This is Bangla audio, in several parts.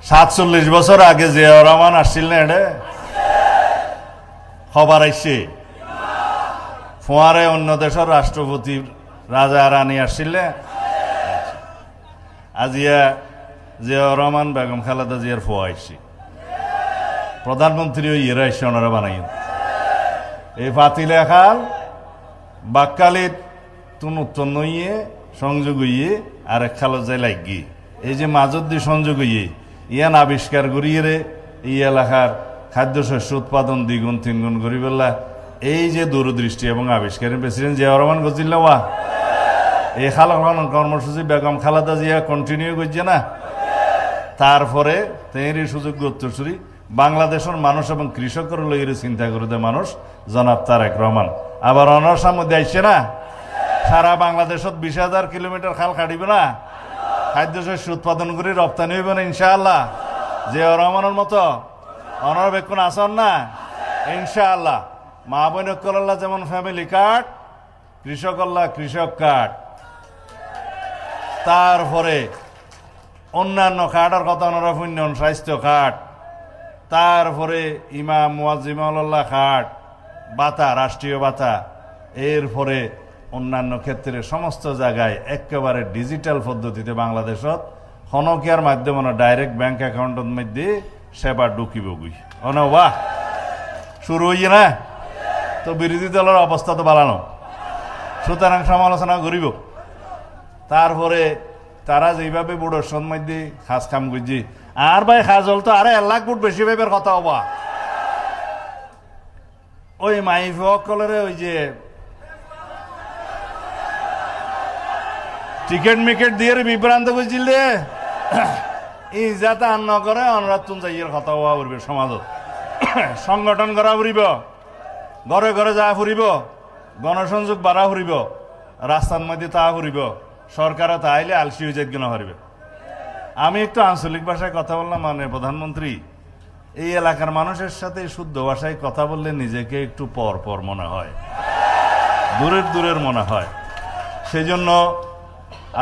47 বছর আগে জিয়াউর রহমান আসছিল না এটা খবর আইছে ফোয়ারে অন্য দেশের রাষ্ট্রপতি রাজা রানী আসছিল আজিয়া জিয়াউর রহমান বেগম খালেদা জিয়ার ফোয়া আইছে প্রধানমন্ত্রী ইয়েরা আইসে ওনারা বানাই এই ফাতিলে খাল বাক্কালিত তুন উত্তন্ন ইয়ে সংযোগ ইয়ে আর এক খালো যাই লাগি এই যে মাজদ্দি সংযোগ ইয়ে ইয়ান আবিষ্কার করিয়ে রে এই এলাকার খাদ্যশস্য উৎপাদন দ্বিগুণ তিনগুণ করি বললা এই যে দূরদৃষ্টি এবং আবিষ্কারের প্রেসিডেন্ট জিয়াউর রহমান গজিল্লা ওয়া এই খালা কর্মসূচি বেগম খালেদা জিয়া কন্টিনিউ করছে না তারপরে তেঁরই সুযোগ্য উত্তরসূরি বাংলাদেশের মানুষ এবং কৃষকের লইয়ের চিন্তা করে দেয় মানুষ জনাব তারেক রহমান আবার অনর্সার মধ্যে আইসে না সারা বাংলাদেশত 20,000 কিলোমিটার খাল কাটিবে না খাদ্যশস্য উৎপাদন করে রপ্তানি হইব না ইনশাআল্লাহ জিয়াউর রহমানের মতো অনরবেক্ষণ আসন না ইনশাআল্লাহ মা বোন কল্লা যেমন ফ্যামিলি কার্ড কৃষকল্লা কৃষক কার্ড তারপরে অন্যান্য কার্ডের কথা ওনারা শুনন স্বাস্থ্য কার্ড তারপরে ইমাম মুয়াজ্জিমুল্লাহ কার্ড ভাতা রাষ্ট্রীয় ভাতা এরপরে অন্যান্য ক্ষেত্রে সমস্ত জায়গায় একেবারে ডিজিটাল পদ্ধতিতে বাংলাদেশত হনকিয়ার মাধ্যমে ডাইরেক্ট ব্যাংক অ্যাকাউন্টের মধ্যে সেবা ঢুকিব গুই বাহ শুরু হইয়ে না তো বিরোধী দলের অবস্থা তো বাড়ানো সুতরাং সমালোচনা করিব তারপরে তারা যেভাবে বুড়োর মধ্যে খাস কাম করছি আর ভাই খাস হল তো আরে 1 লাখ ফুট বেশি ভাবের কথা হবা ওই মাইফকলরে ওই যে টিকেট মিকেট দিয়ে বিভ্রান্ত করছিল ই যাতে আন্ন করে অনুরাধ তুন যাইয়ের কথা হওয়া ফুরবে সমাজত সংগঠন করা ফুরিব ঘরে ঘরে যা ফুরিব গণসংযোগ বাড়া ফুরিব রাস্তার মধ্যে তা ফুরিব সরকারও তা আইলে আলসি হয়ে যাইত কেন হারিবে আমি একটু আঞ্চলিক ভাষায় কথা বললাম মানে প্রধানমন্ত্রী এই এলাকার মানুষের সাথে শুদ্ধ ভাষায় কথা বললে নিজেকে একটু পর পর মনে হয় দূরের মনে হয় সেই জন্য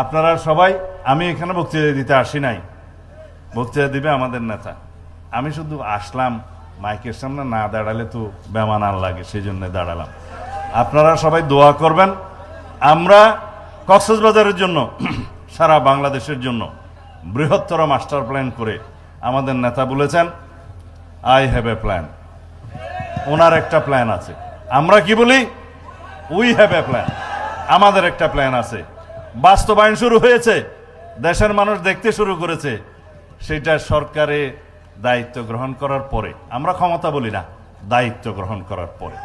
আপনারা সবাই আমি এখানে বক্তৃতা দিতে আসি নাই বক্তৃতা দিবে আমাদের নেতা আমি শুধু আসলাম মাইকের সামনে না দাঁড়ালে তো বেমানান লাগে সেই জন্য দাঁড়ালাম আপনারা সবাই দোয়া করবেন আমরা কক্সবাজারের জন্য সারা বাংলাদেশের জন্য বৃহত্তর মাস্টার প্ল্যান করে আমাদের নেতা বলেছেন আই হ্যাভ এ প্ল্যান ওনার একটা প্ল্যান আছে আমরা কি বলি উই হ্যাভ এ প্ল্যান আমাদের একটা প্ল্যান আছে বাস্তবায়ন শুরু হয়েছে দেশের মানুষ দেখতে শুরু করেছে সেটা সরকারে দায়িত্ব গ্রহণ করার পরে আমরা ক্ষমতা বলি না দায়িত্ব গ্রহণ করার পরে